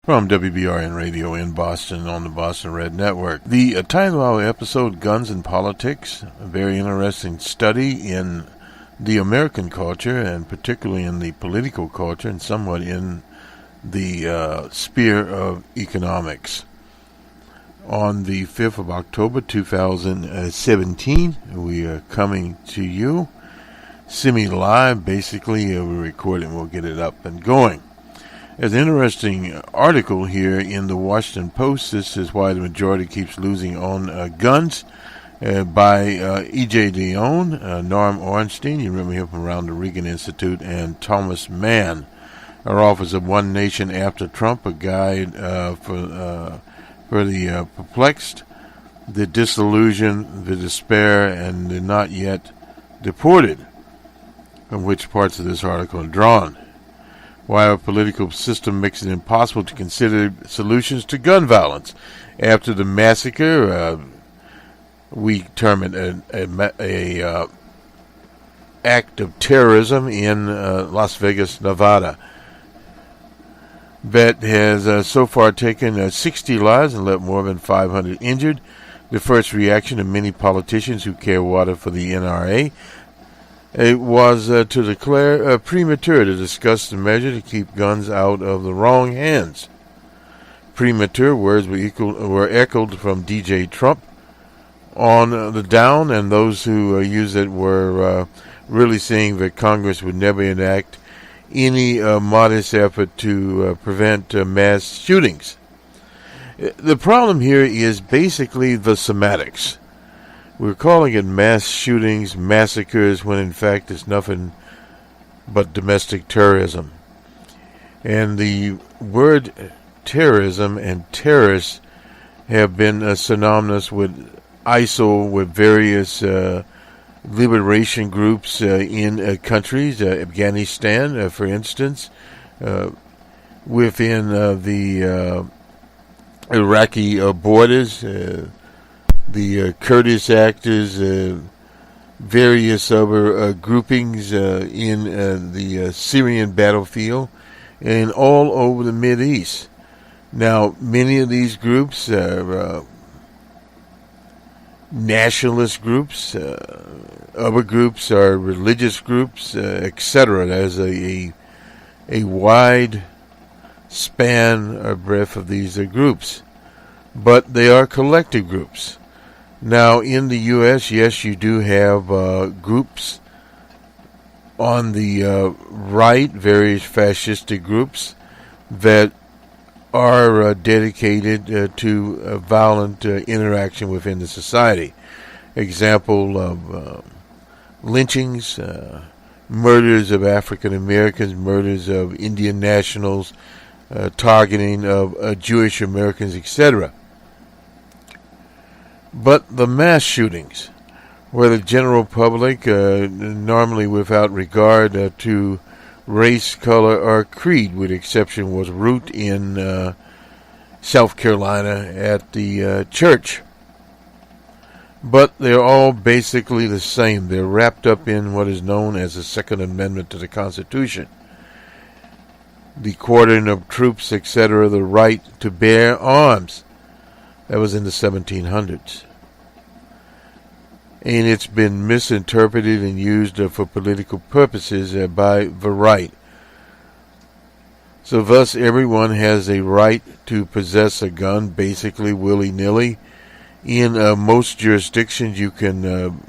from WBRN Radio in Boston on the Boston Red Network. The title of our episode, Guns and Politics, a very interesting study in the American culture, and particularly in the political culture, and somewhat in the sphere of economics. On the 5th of October 2017, we are coming to you semi-live. Basically, we record and we'll get it up and going. There's an interesting article here in the Washington Post. This is why the majority keeps losing on guns by E.J. Dionne, Norm Ornstein, you remember him from around the Reagan Institute, and Thomas Mann. Our Office of One Nation After Trump, a guide for the perplexed, the disillusioned, the despair, and the not yet deported, from which parts of this article are drawn. Why our political system makes it impossible to consider solutions to gun violence. After the massacre, we term it a act of terrorism in Las Vegas, Nevada, that has so far taken 60 lives and left more than 500 injured. The first reaction of many politicians who care water for the NRA it was to declare premature to discuss the measure to keep guns out of the wrong hands. Premature words were echoed from D.J. Trump on the down, and those who use it were really saying that Congress would never enact any modest effort to prevent mass shootings. The problem here is basically the semantics. We're calling it mass shootings, massacres, when in fact it's nothing but domestic terrorism. And the word terrorism and terrorists have been synonymous with ISIL, with various liberation groups in countries, Afghanistan, for instance, within the Iraqi borders, the Kurdish actors, various other groupings in the Syrian battlefield, and all over the Mideast. Now, many of these groups are nationalist groups, other groups are religious groups, etc. There's a wide span or breadth of these groups, but they are collective groups. Now, in the U.S., yes, you do have groups on the right, various fascistic groups that are dedicated to violent interaction within the society. Example of lynchings, murders of African Americans, murders of Indian nationals, targeting of Jewish Americans, etc. But the mass shootings, where the general public, normally without regard to race, color, or creed, with exception was Root in South Carolina at the church. But they're all basically the same. They're wrapped up in what is known as the Second Amendment to the Constitution. The quartering of troops, etc., the right to bear arms. That was in the 1700s. And it's been misinterpreted and used for political purposes by the right. So thus everyone has a right to possess a gun, basically willy-nilly. In most jurisdictions you can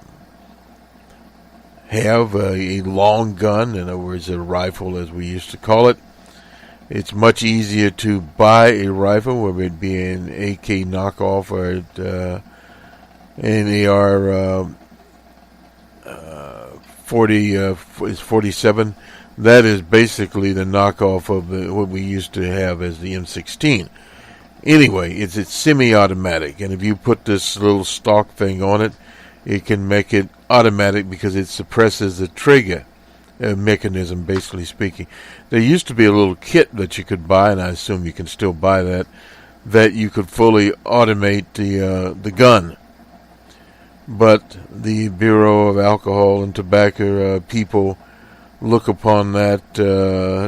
have a long gun, in other words a rifle as we used to call it. It's much easier to buy a rifle, whether it be an AK knockoff or an AR 47. That is basically the knockoff of what we used to have as the M16. Anyway, it's semi-automatic, and if you put this little stock thing on it, it can make it automatic because it suppresses the trigger mechanism, basically speaking. There used to be a little kit that you could buy, and I assume you can still buy that you could fully automate the gun. But the Bureau of Alcohol and Tobacco people look upon that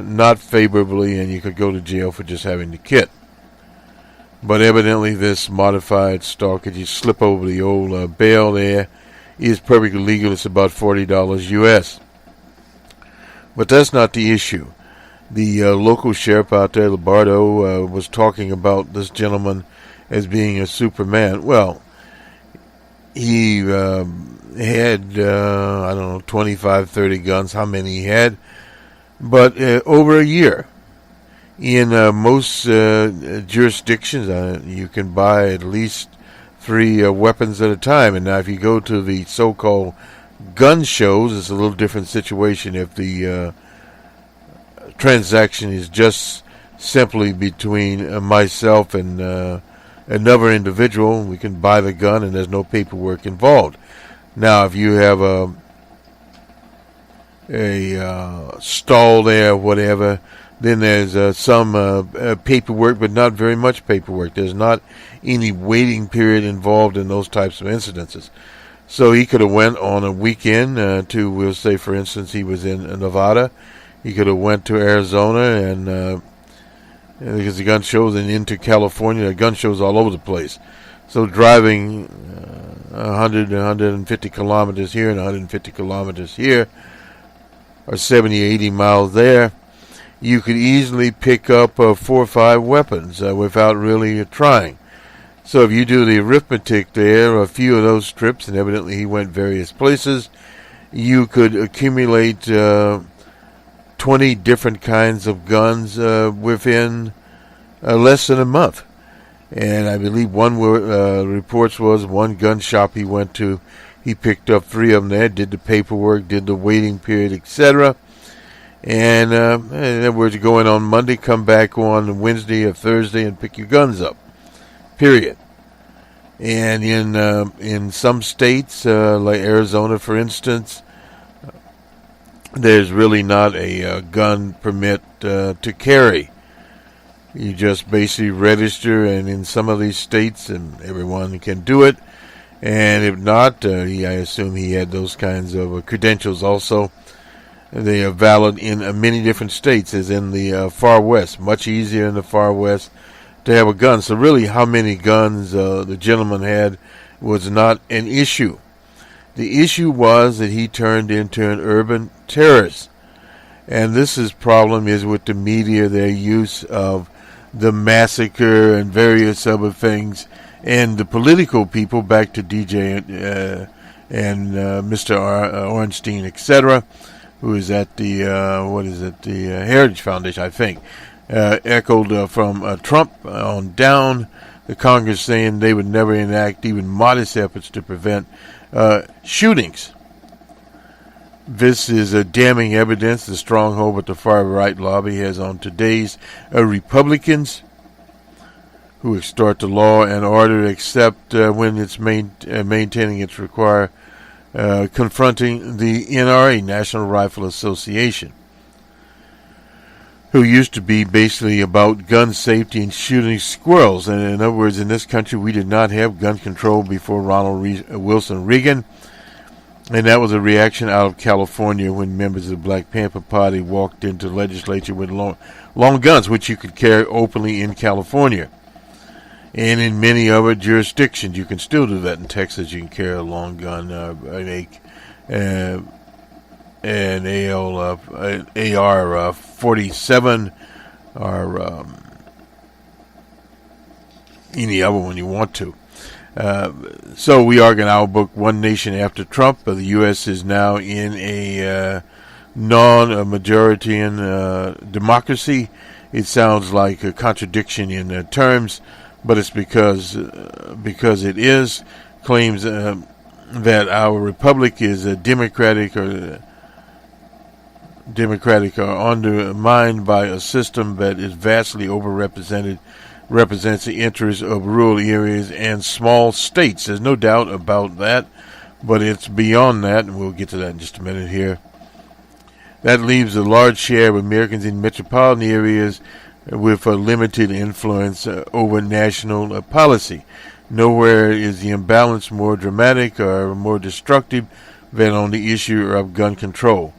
not favorably, and you could go to jail for just having the kit. But evidently this modified stock, if you slip over the old bail there, is perfectly legal. It's about $40 US. But that's not the issue. The local sheriff out there, Lombardo, was talking about this gentleman as being a Superman. Well, he had, 25, 30 guns, how many he had, but over a year. In most jurisdictions, you can buy at least 3 weapons at a time. And now if you go to the so-called gun shows, it's a little different situation. If the transaction is just simply between myself and another individual, we can buy the gun and there's no paperwork involved. Now, if you have a stall there or whatever, then there's some paperwork, but not very much paperwork. There's not any waiting period involved in those types of incidences. So he could have went on a weekend to, we'll say, for instance, he was in Nevada. He could have went to Arizona and because the gun shows, and into California, the gun shows all over the place. So driving 100 to 150 kilometers here and 150 kilometers here, or 70, 80 miles there, you could easily pick up 4 or 5 weapons without really trying. So if you do the arithmetic there, a few of those trips, and evidently he went various places, you could accumulate 20 different kinds of guns within less than a month. And I believe one reports was one gun shop he went to, he picked up 3 of them there, did the paperwork, did the waiting period, etc. And in other words, you go in on Monday, come back on Wednesday or Thursday and pick your guns up. Period. And in some states, like Arizona, for instance, there's really not a gun permit to carry. You just basically register, and in some of these states, and everyone can do it. And if not, I assume he had those kinds of credentials also. They are valid in many different states, as in the far west. Much easier in the far west to have a gun. So really, how many guns the gentleman had was not an issue. The issue was that he turned into an urban terrorist. And this problem is with the media, their use of the massacre and various other things. And the political people, back to DJ and Mr. Ornstein, etc., who is at the, the Heritage Foundation, I think, echoed from Trump on down, the Congress saying they would never enact even modest efforts to prevent shootings. This is a damning evidence, the stronghold that the far-right lobby has on today's Republicans, who extort the law and order except when it's maintaining its confronting the NRA, National Rifle Association, who used to be basically about gun safety and shooting squirrels. And in other words, in this country, we did not have gun control before Ronald Wilson Reagan. And that was a reaction out of California when members of the Black Panther Party walked into the legislature with long guns, which you could carry openly in California. And in many other jurisdictions, you can still do that. In Texas, you can carry a long gun, an AR-47, or any other one you want to. So we are going to outbook one nation after Trump. But the U.S. is now in a non-majoritarian democracy. It sounds like a contradiction in terms, but it's because it is. Claims that our republic is democratic or undermined by a system that is vastly overrepresented, represents the interests of rural areas and small states. There's no doubt about that, but it's beyond that, and we'll get to that in just a minute here. That leaves a large share of Americans in metropolitan areas with a limited influence over national policy. Nowhere is the imbalance more dramatic or more destructive than on the issue of gun control.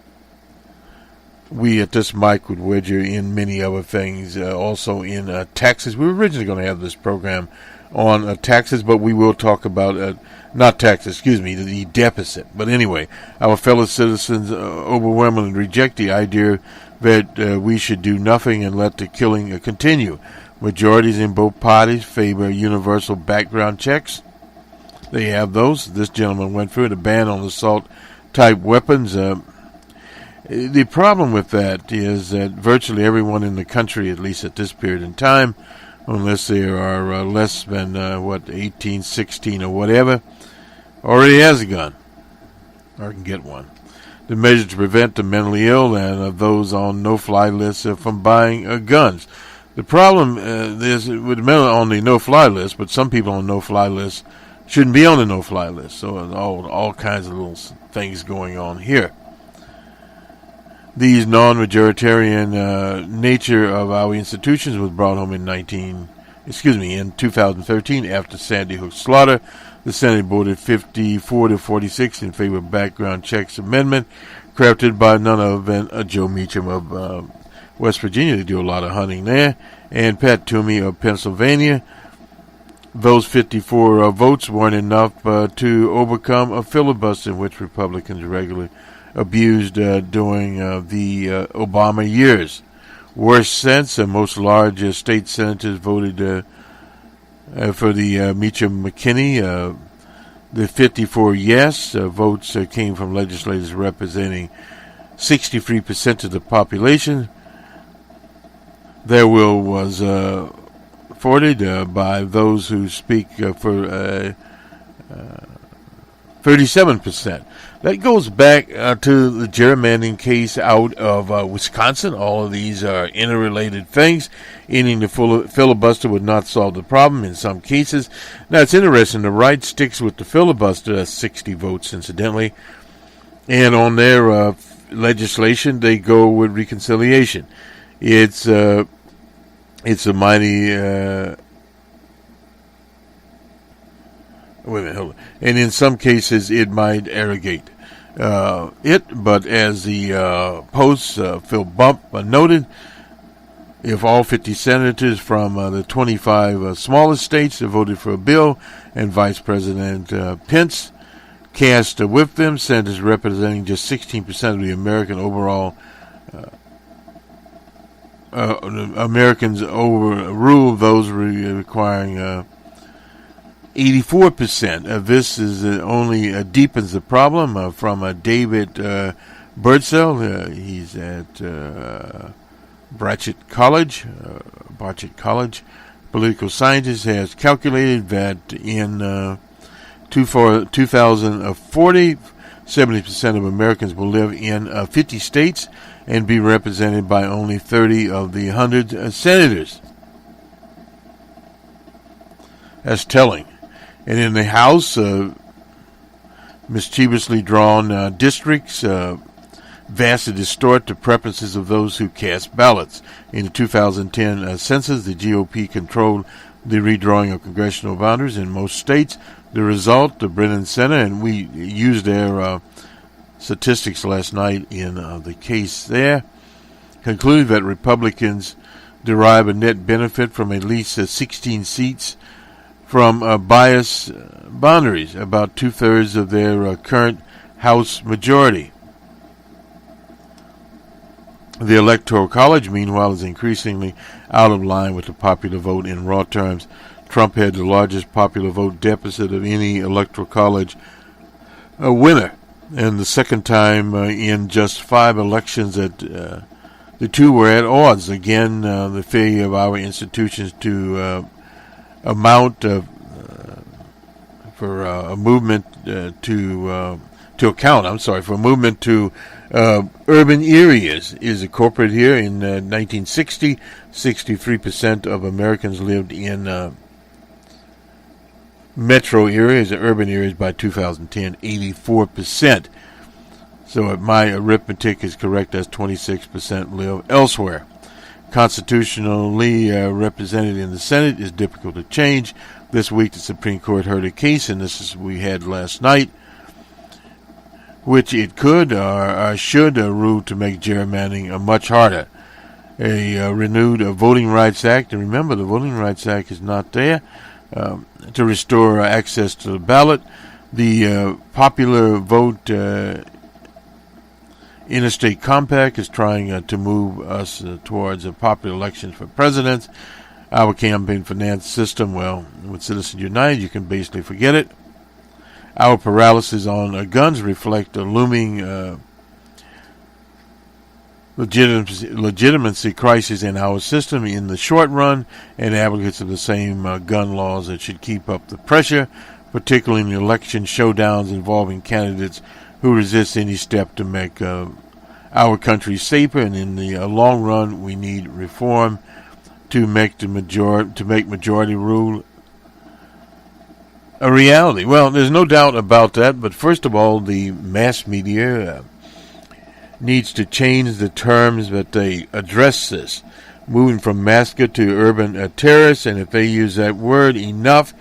we at this mic would wager in many other things, also in taxes. We were originally going to have this program on taxes, but we will talk about, not taxes, the deficit. But anyway, our fellow citizens overwhelmingly reject the idea that we should do nothing and let the killing continue. Majorities in both parties favor universal background checks. They have those. This gentleman went through it, a ban on assault-type weapons. The problem with that is that virtually everyone in the country, at least at this period in time, unless they are less than, 18, 16 or whatever, already has a gun or can get one. The measure to prevent the mentally ill and those on no-fly lists from buying guns. The problem is with men on the no-fly list, but some people on no-fly lists shouldn't be on the no-fly list. So all kinds of little things going on here. These non-majoritarian nature of our institutions was brought home in 2013 after Sandy Hook slaughter. The Senate voted 54 to 46 in favor of background checks amendment, crafted by none other than Joe Meacham of West Virginia. They do a lot of hunting there, and Pat Toomey of Pennsylvania. Those 54 votes weren't enough to overcome a filibuster in which Republicans regularly abused during the Obama years. Worse sense, most large state senators voted for the Meacham-McKinney. The 54 yes votes came from legislators representing 63% of the population. Their will was thwarted by those who speak for 37%. That goes back to the gerrymandering case out of Wisconsin. All of these are interrelated things. Ending the filibuster would not solve the problem in some cases. Now, it's interesting. The right sticks with the filibuster. That's 60 votes, incidentally. And on their legislation, they go with reconciliation. It's a mighty... wait a minute, hold on. And in some cases, it might arrogate but as the Post, Phil Bump, noted, if all 50 senators from the 25 smallest states that voted for a bill and Vice President Pence cast with them, senators representing just 16% of the American overall Americans overrule those requiring 84%. This is only deepens the problem. From David Birdsell, he's at Barchet College. Political scientist has calculated that in 2040, 70% of Americans will live in 50 states and be represented by only 30 of the 100 senators. That's telling. And in the House, mischievously drawn districts vastly distort the preferences of those who cast ballots. In the 2010 census, the GOP controlled the redrawing of congressional boundaries in most states. The result, the Brennan Center, and we used their statistics last night in the case there, concluded that Republicans derive a net benefit from at least 16 seats from bias boundaries, about two-thirds of their current House majority. The Electoral College, meanwhile, is increasingly out of line with the popular vote. In raw terms, Trump had the largest popular vote deficit of any Electoral College winner, and the second time in just 5 elections that the two were at odds. Again, the failure of our institutions to amount for a movement to account. For a movement to urban areas is incorporated here. In 1960, 63% of Americans lived in metro areas, urban areas. By 2010, 84%. So if my arithmetic is correct, that's 26% live elsewhere. Constitutionally represented in the Senate is difficult to change. This week, the Supreme Court heard a case, and this is we had last night, which it could or should rule to make gerrymandering much harder. A renewed Voting Rights Act, and remember the Voting Rights Act is not there, to restore access to the ballot. The popular vote interstate compact is trying to move us towards popular elections for presidents. Our campaign finance system, well, with Citizens United, you can basically forget it. Our paralysis on guns reflect a looming legitimacy crisis in our system in the short run, and advocates of the same gun laws that should keep up the pressure, particularly in the election showdowns involving candidates who resist any step to make our country safer. And in the long run, we need reform to make majority rule a reality. Well, there's no doubt about that. But first of all, the mass media needs to change the terms that they address this, moving from massacre to urban terrorists. And if they use that word enough,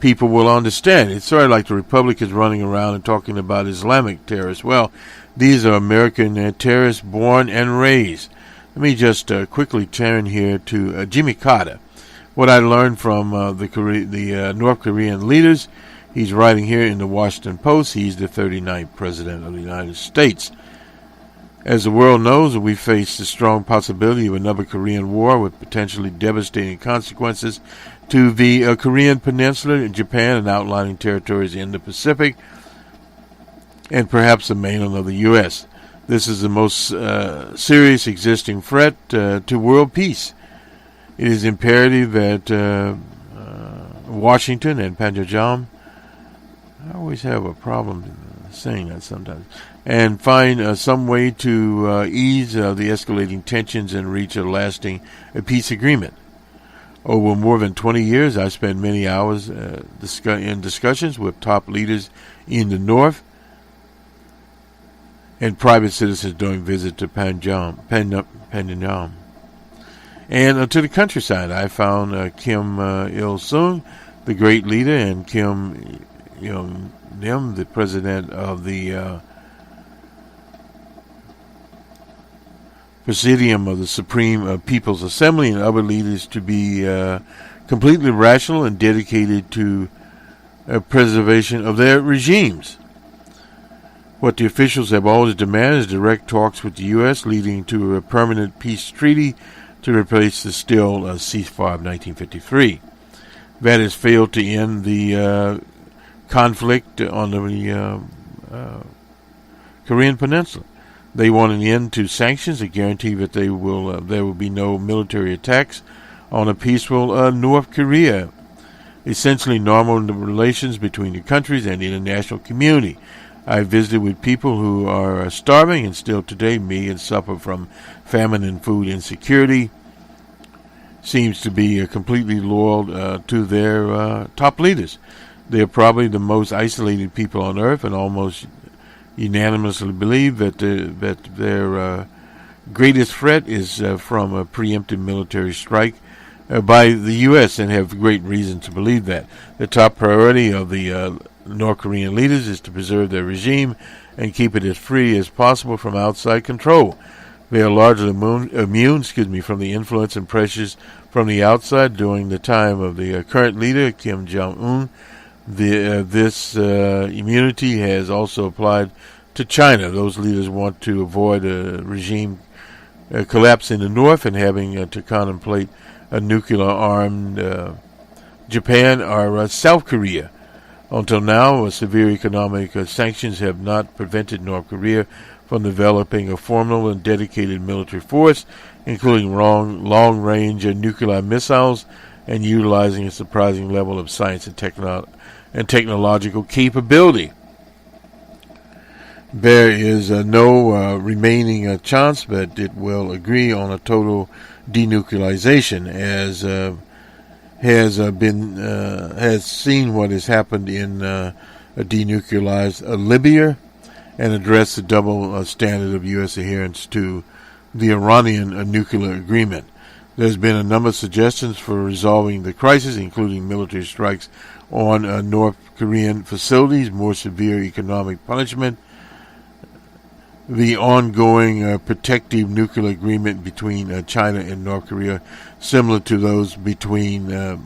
people will understand. It's sort of like the Republicans running around and talking about Islamic terrorists. Well, these are American terrorists born and raised. Let me just quickly turn here to Jimmy Carter. What I learned from the North Korean leaders. He's writing here in the Washington Post. He's the 39th President of the United States. As the world knows, we face the strong possibility of another Korean War with potentially devastating consequences to the Korean Peninsula, Japan, and outlying territories in the Pacific, and perhaps the mainland of the U.S. This is the most serious existing threat to world peace. It is imperative that Washington and Panmunjom, I always have a problem saying that sometimes, and find some way to ease the escalating tensions and reach a lasting peace agreement. Over more than 20 years, I spent many hours in discussions with top leaders in the North and private citizens during visits to Panmunjom. And to the countryside, I found Kim Il-sung, the great leader, and Kim Jong-nam, the president of the Presidium of the Supreme People's Assembly, and other leaders to be completely rational and dedicated to preservation of their regimes. What the officials have always demanded is direct talks with the U.S., leading to a permanent peace treaty to replace the still ceasefire of 1953. That has failed to end the conflict on the Korean Peninsula. They want an end to sanctions that guarantee that there will be no military attacks on a peaceful North Korea. Essentially normal relations between the countries and the international community. I visited with people who are starving and still today suffer from famine and food insecurity. Seems to be completely loyal to their top leaders. They are probably the most isolated people on earth, and almost unanimously believe that their greatest threat is from a preemptive military strike by the U.S., and have great reason to believe that. The top priority of the North Korean leaders is to preserve their regime and keep it as free as possible from outside control. They are largely immune from the influence and pressures from the outside. During the time of the current leader, Kim Jong-un, this immunity has also applied to China. Those leaders want to avoid a regime collapse in the north and having to contemplate a nuclear-armed Japan or South Korea. Until now, severe economic sanctions have not prevented North Korea from developing a formal and dedicated military force, including long-range nuclear missiles, and utilizing a surprising level of science and technological capability. There is no remaining chance that it will agree on a total denuclearization, as has seen what has happened in a denuclearized Libya, and address the double standard of U.S. adherence to the Iranian nuclear agreement. There's been a number of suggestions for resolving the crisis, including military strikes on North Korean facilities, more severe economic punishment, the ongoing protective nuclear agreement between China and North Korea, similar to those between the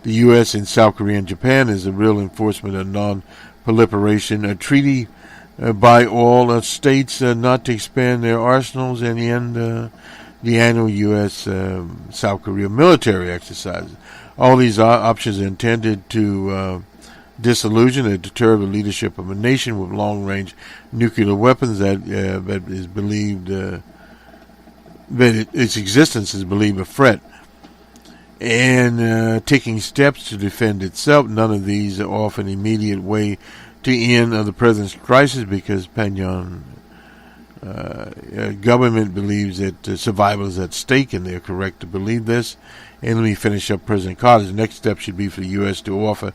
U.S. and South Korea and Japan, is a real enforcement of non-proliferation, a treaty by all states not to expand their arsenals and end the annual U.S. South Korea military exercises. All these options are intended to disillusion and deter the leadership of a nation with long-range nuclear weapons that is believed that its existence is believed a threat, and taking steps to defend itself. None of these offer an immediate way to end the present crisis because Pyongyang government believes that survival is at stake, and they're correct to believe this. And let me finish up President Carter's next step should be for the U.S. to offer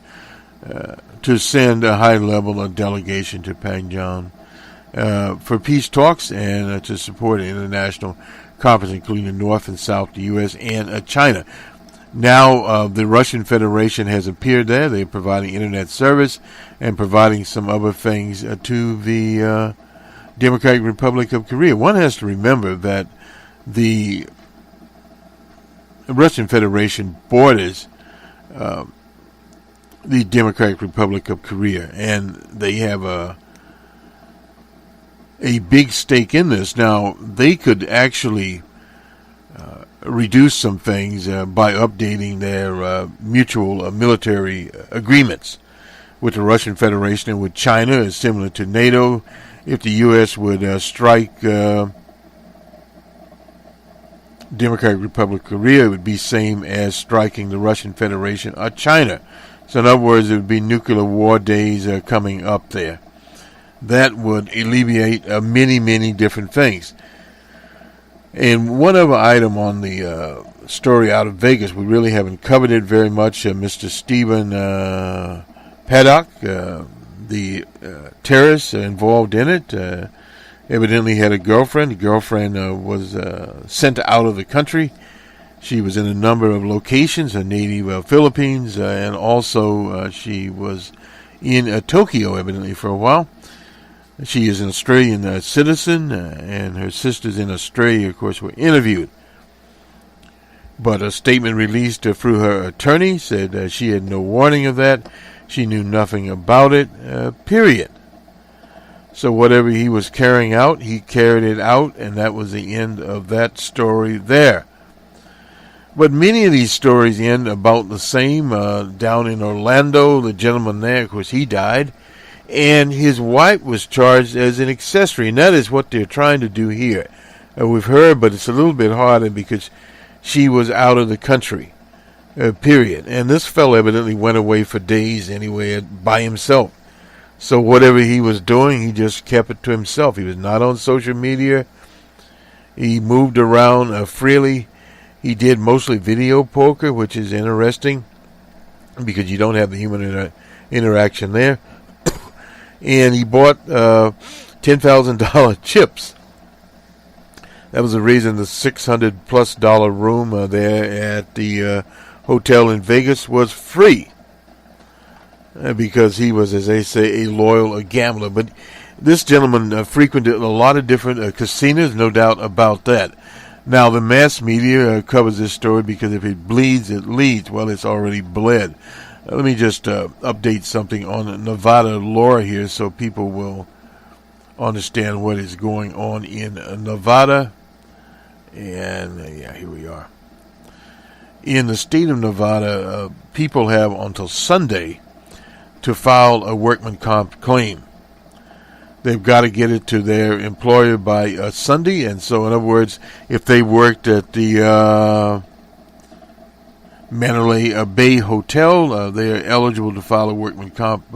to send a high-level delegation to Pyongyang for peace talks and to support an international conference including the North and South, the U.S. and China. Now the Russian Federation has appeared there. They're providing internet service and providing some other things to the Democratic Republic of Korea. One has to remember that the Russian Federation borders the Democratic Republic of Korea, and they have a big stake in this. Now, they could actually reduce some things by updating their mutual military agreements with the Russian Federation and with China, is similar to NATO. If the U.S. would strike Democratic Republic of Korea, it would be same as striking the Russian Federation or China. So in other words, it would be nuclear war days coming up there. That would alleviate many, many different things. And one other item on the story out of Vegas, we really haven't covered it very much. Mr. Stephen Paddock, the terrorist involved in it, evidently had a girlfriend. The girlfriend was sent out of the country. She was in a number of locations, native Philippines, and also she was in Tokyo, evidently, for a while. She is an Australian citizen, and her sisters in Australia, of course, were interviewed. But a statement released through her attorney said she had no warning of that. She knew nothing about it, period. So whatever he was carrying out, he carried it out, and that was the end of that story there. But many of these stories end about the same. Down in Orlando, the gentleman there, of course, he died, and his wife was charged as an accessory, and that is what they're trying to do here. We've heard, but it's a little bit harder because she was out of the country, period. And this fellow evidently went away for days anyway by himself. So whatever he was doing, he just kept it to himself. He was not on social media. He moved around freely. He did mostly video poker, which is interesting because you don't have the human interaction there. And he bought $10,000 chips. That was the reason the $600+ room there at the hotel in Vegas was free. Because he was, as they say, a loyal gambler. But this gentleman frequented a lot of different casinos, no doubt about that. Now, the mass media covers this story because if it bleeds, it leads. Well, it's already bled. Let me just update something on Nevada law here so people will understand what is going on in Nevada. And, here we are. In the state of Nevada, people have until Sunday to file a workman comp claim. They've got to get it to their employer by Sunday, and so in other words, if they worked at the Mandalay Bay Hotel, they are eligible to file a workman comp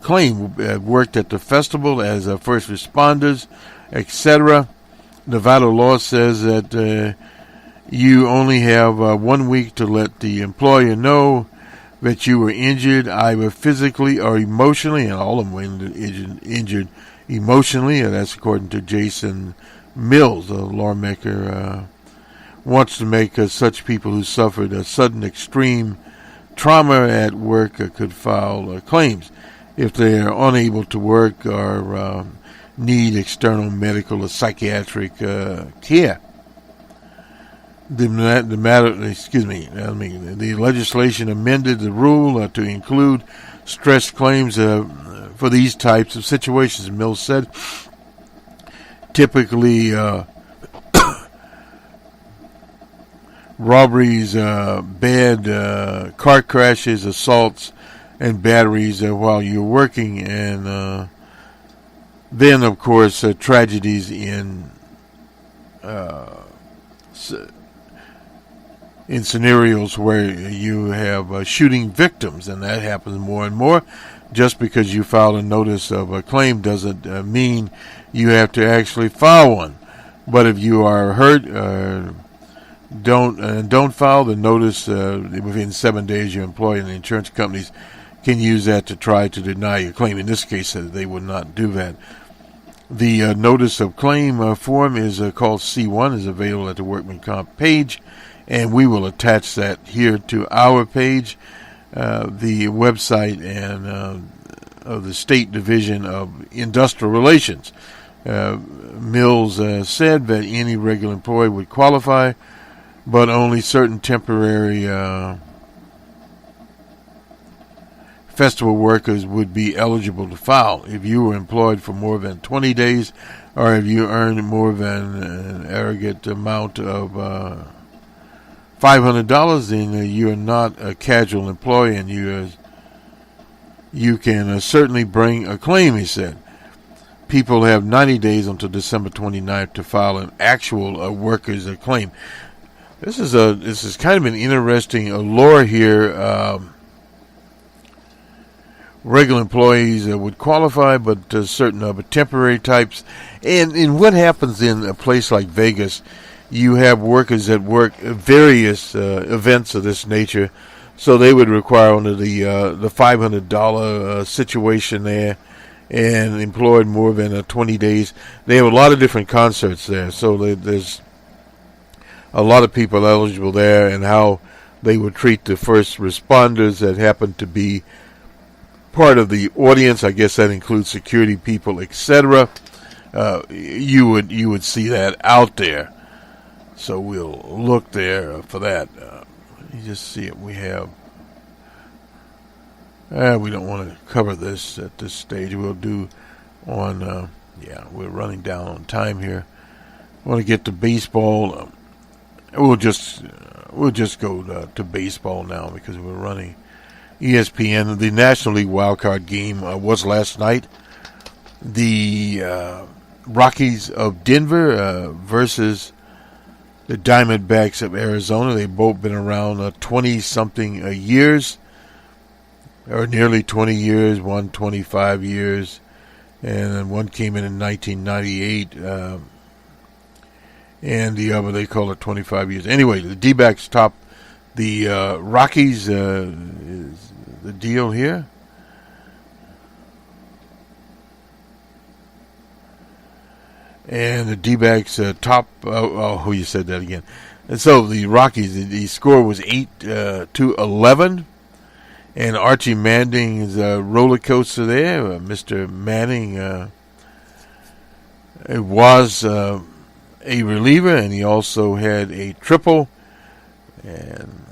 claim. Worked at the festival as first responders, etc. Nevada law says that you only have 1 week to let the employer know that you were injured either physically or emotionally, and all of them were injured emotionally, and that's according to Jason Mills, a lawmaker, wants to make such people who suffered a sudden extreme trauma at work could file claims. If they are unable to work or need external medical or psychiatric care. The legislation amended the rule to include stress claims for these types of situations. Mills said, typically robberies, bad car crashes, assaults, and batteries while you're working, and then, of course, tragedies in scenarios where you have shooting victims, and that happens more and more. Just because you filed a notice of a claim doesn't mean you have to actually file one. But if you are hurt, don't file the notice within 7 days. Your employer and the insurance companies can use that to try to deny your claim. In this case, they would not do that. The notice of claim form is called C1, is available at the Workman Comp page, and we will attach that here to our page. The website and of the State Division of Industrial Relations. Mills said that any regular employee would qualify, but only certain temporary festival workers would be eligible to file. If you were employed for more than 20 days, or if you earned more than an aggregate amount of $500, then you're not a casual employee, and you can certainly bring a claim, he said. People have 90 days until December 29th to file an actual workers' claim. This is kind of an interesting lore here. Regular employees would qualify, but certain temporary types. And what happens in a place like Vegas, you have workers that work various events of this nature, so they would require under the $500 situation there, and employed more than 20 days. They have a lot of different concerts there, so there's a lot of people eligible there, and how they would treat the first responders that happen to be part of the audience. I guess that includes security people, etc. You would see that out there. So we'll look there for that. Let me just see if we have. We don't want to cover this at this stage. We'll do on. We're running down on time here. I want to get to baseball. We'll just go to baseball now because we're running. ESPN. The National League wildcard game was last night. The Rockies of Denver versus the Diamondbacks of Arizona. They've both been around 20-something years, or nearly 20 years, one 25 years, and then one came in 1998, and the other, they call it 25 years. Anyway, the D-backs top the Rockies, is the deal here. And the D-backs top. You said that again. And so the Rockies, the score was 8-11, and Archie Manning's roller coaster there. Mr. Manning was a reliever, and he also had a triple, and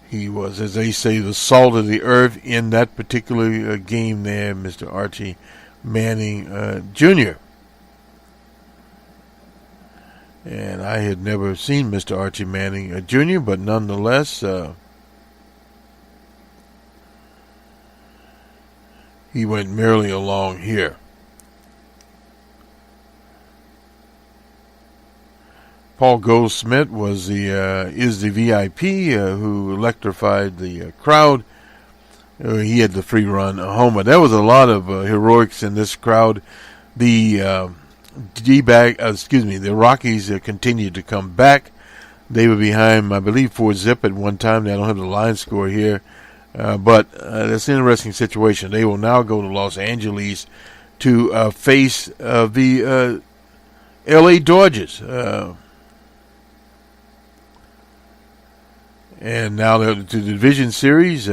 he was, as they say, the salt of the earth in that particular game there, Mr. Archie Manning Jr. And I had never seen Mr. Archie Manning Jr., but nonetheless, he went merrily along here. Paul Goldsmith is the VIP who electrified the crowd. He had the free run homer. There was a lot of heroics in this crowd. The the Rockies continued to come back. They were behind, I believe, 4-0 at one time. I don't have the line score here, but that's an interesting situation. They will now go to Los Angeles to face the L.A. Dodgers. And now to the division series,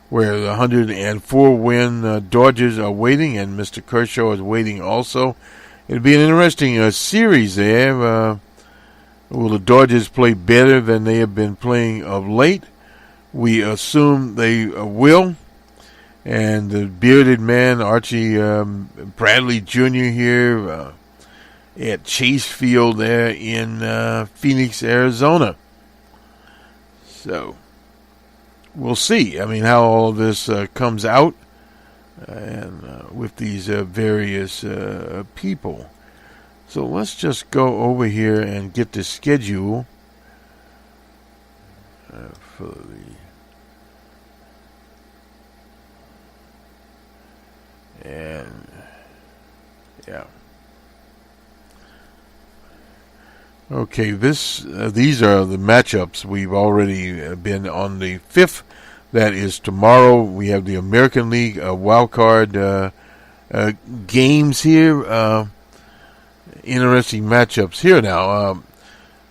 where the 104-win Dodgers are waiting, and Mr. Kershaw is waiting also. It'll be an interesting series there. Will the Dodgers play better than they have been playing of late? We assume they will. And the bearded man, Archie Bradley Jr. here at Chase Field there in Phoenix, Arizona. So we'll see. I mean, how all of this comes out, and with these various people. So let's just go over here and get the schedule for the. And yeah. Okay, these are the matchups. We've already been on the 5th. That is tomorrow. We have the American League wild card games here. Interesting matchups here now.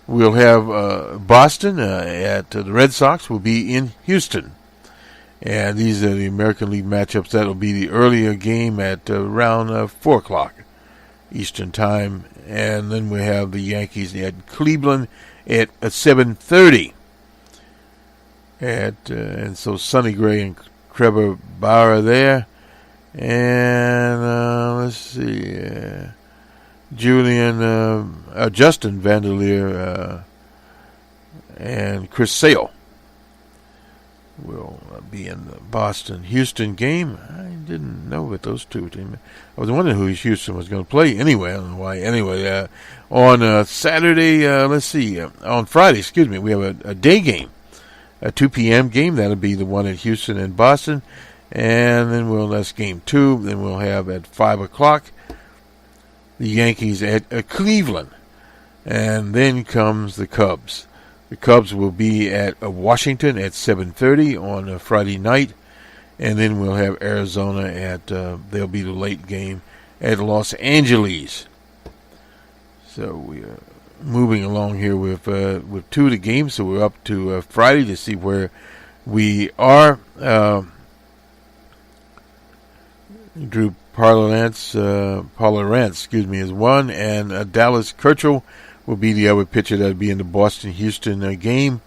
We'll have Boston at the Red Sox will be in Houston. And these are the American League matchups. That will be the earlier game at around 4 o'clock Eastern Time. And then we have the Yankees at Cleveland at 7:30. And so Sonny Gray and Trevor Bauer there. And let's see. Justin Vanderleer and Chris Sale will be in the Boston-Houston game. I didn't know about those two teams. I was wondering who Houston was going to play anyway. I don't know why. Anyway, on Saturday, on Friday, we have a day game, a 2 p.m. game. That'll be the one at Houston and Boston. And then that's game 2. Then we'll have at 5 o'clock the Yankees at Cleveland. And then comes the Cubs. The Cubs will be at Washington at 7:30 on a Friday night, and then we'll have Arizona at they'll be the late game at Los Angeles. So we are moving along here with 2 of the games. So we're up to Friday to see where we are. Drew Parlance, is one, and Dallas Keuchel will be the other pitcher that will be in the Boston-Houston game.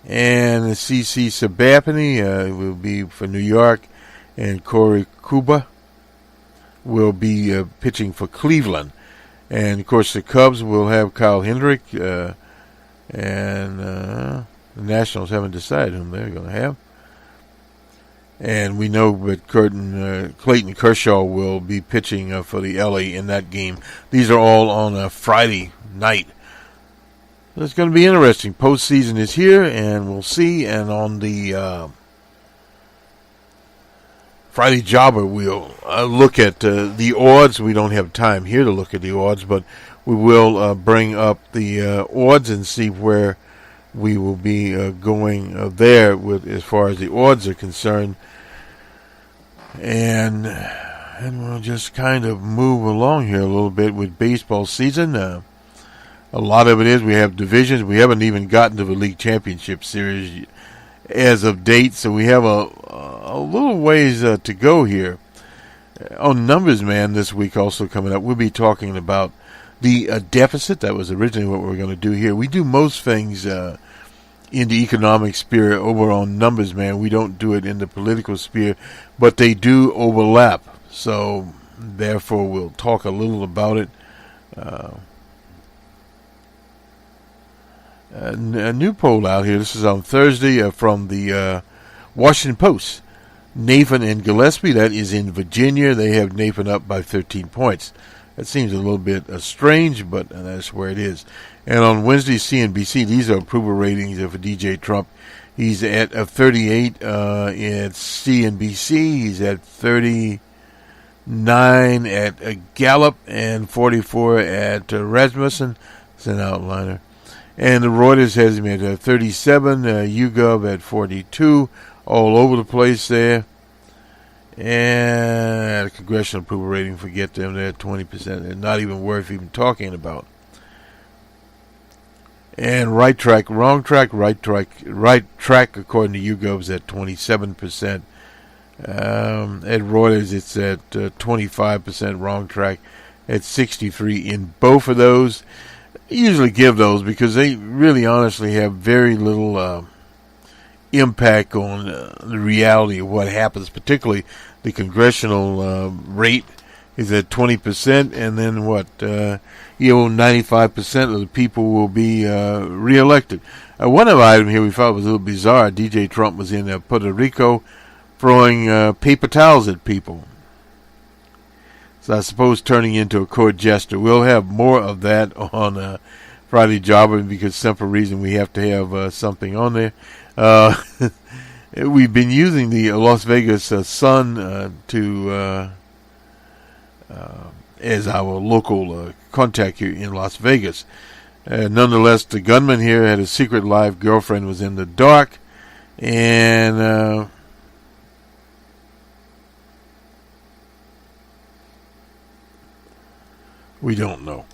And C.C. Sabapany will be for New York. And Corey Kuba will be pitching for Cleveland. And, of course, the Cubs will have Kyle Hendrick. And the Nationals haven't decided whom they're going to have. And we know that Clayton Kershaw will be pitching for the LA in that game. These are all on a Friday night. It's going to be interesting. Postseason is here, and we'll see. And on the Friday Jobber, we'll look at the odds. We don't have time here to look at the odds, but we will bring up the odds and see where we will be going there with as far as the odds are concerned. And we'll just kind of move along here a little bit with baseball season. A lot of it is we have divisions. We haven't even gotten to the League Championship Series as of date, so we have a little ways to go here. On Numbers Man this week also coming up, we'll be talking about the deficit. That was originally what we were going to do here. We do most things in the economic sphere over on Numbers Man. We don't do it in the political sphere, but they do overlap. So, therefore, we'll talk a little about it. A new poll out here. This is on Thursday from the Washington Post. Nathan and Gillespie, that is in Virginia. They have Nathan up by 13 points. That seems a little bit strange, but that's where it is. And on Wednesday, CNBC, these are approval ratings for DJ Trump. He's at 38 at CNBC. He's at 39 at Gallup and 44 at Rasmussen. It's an outliner. And the Reuters has him at 37, YouGov at 42, all over the place there. And a congressional approval rating, forget them, they're at 20%. They're not even worth even talking about. And right track, wrong track, right track, according to YouGov's at 27%. At Reuters, it's at 25% wrong track at 63 in both of those. I usually give those because they really honestly have very little impact on the reality of what happens, particularly the congressional rate is at 20%, and then 95% of the people will be reelected. One of the items here we thought was a little bizarre. DJ Trump was in Puerto Rico throwing paper towels at people. So I suppose turning into a court jester. We'll have more of that on Friday Jobber because simple reason we have to have something on there. We've been using the Las Vegas Sun to as our local contact here in Las Vegas. Nonetheless, the gunman here had a secret life. Girlfriend was in the dark, and we don't know.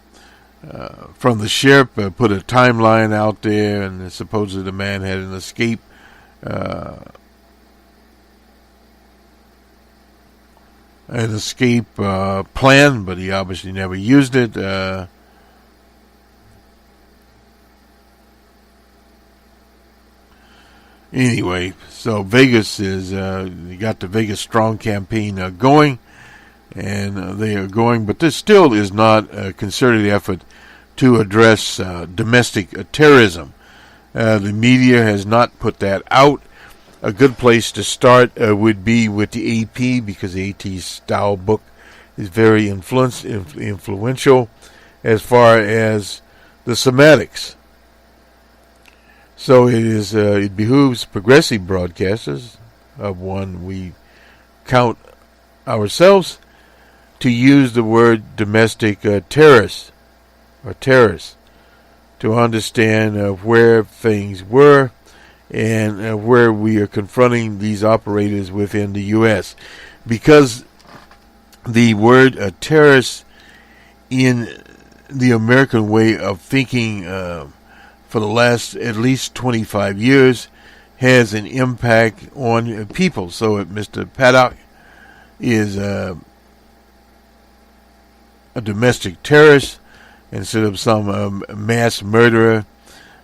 From the sheriff, put a timeline out there, and supposedly the man had an escape. Plan, but he obviously never used it. Anyway, so Vegas is you got the Vegas Strong campaign going, and they are going, but this still is not a concerted effort to address domestic terrorism. The media has not put that out. A good place to start would be with the AP, because the AT's style book is very influential as far as the semantics. So it behooves progressive broadcasters, of one we count ourselves, to use the word domestic terrorist or terrorists to understand where things were and where we are confronting these operators within the U.S. Because the word terrorist in the American way of thinking for the last at least 25 years has an impact on people. So if Mr. Paddock is a domestic terrorist instead of some mass murderer,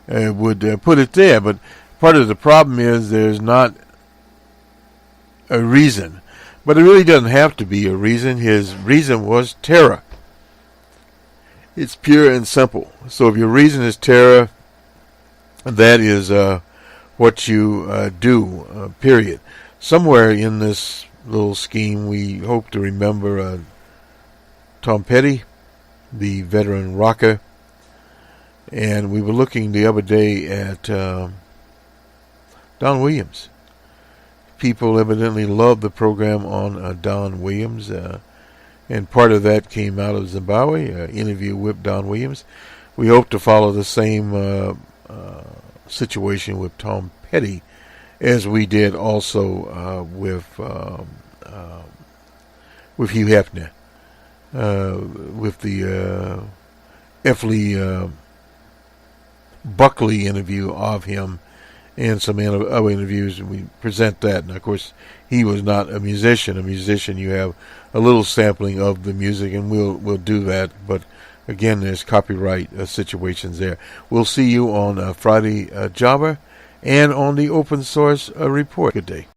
would put it there. But part of the problem is there's not a reason. But it really doesn't have to be a reason. His reason was terror. It's pure and simple. So if your reason is terror, that is what you do, period. Somewhere in this little scheme, we hope to remember Tom Petty, the veteran rocker. And we were looking the other day at Don Williams. People evidently love the program on Don Williams, and part of that came out of Zimbabwe, interview with Don Williams. We hope to follow the same situation with Tom Petty as we did also with Hugh Hefner, with the F. Lee Buckley interview of him, and some other interviews, and we present that. And of course, he was not a musician. A musician, you have a little sampling of the music, and we'll do that. But again, there's copyright situations there. We'll see you on Friday Jobber and on the Open Source Report. Good day.